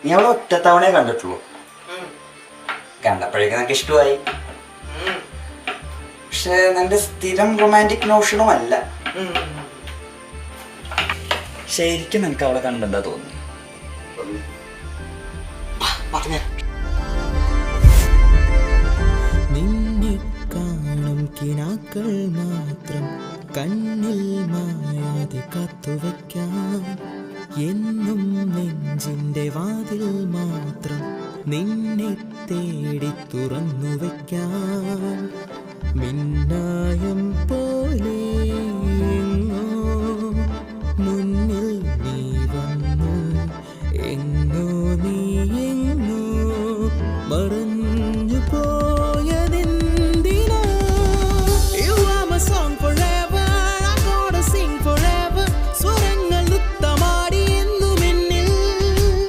നീ അവളെ ഒറ്റത്തവണയെ കണ്ടിട്ടുള്ളൂ. കണ്ടപ്പോഴേക്കും നിനക്ക് ഇഷ്ടമായി. പക്ഷെ നിന്റെ സ്ഥിരം റൊമാൻറ്റിക് നോഷനും അല്ല. ശരിക്കും നിനക്ക് അവളെ കണ്ടെന്താ തോന്നി? നിന്നെ കാണും കിനാക്കൾ മാത്രം കണ്ണിൽ മായാതെ കാത്തുവയ്ക്കാം. എന്നും നെഞ്ചിൻ്റെ വാതിൽ മാത്രം നിന്നെ തേടി തുറന്നു വയ്ക്കാം. മിന്നായം പോലെ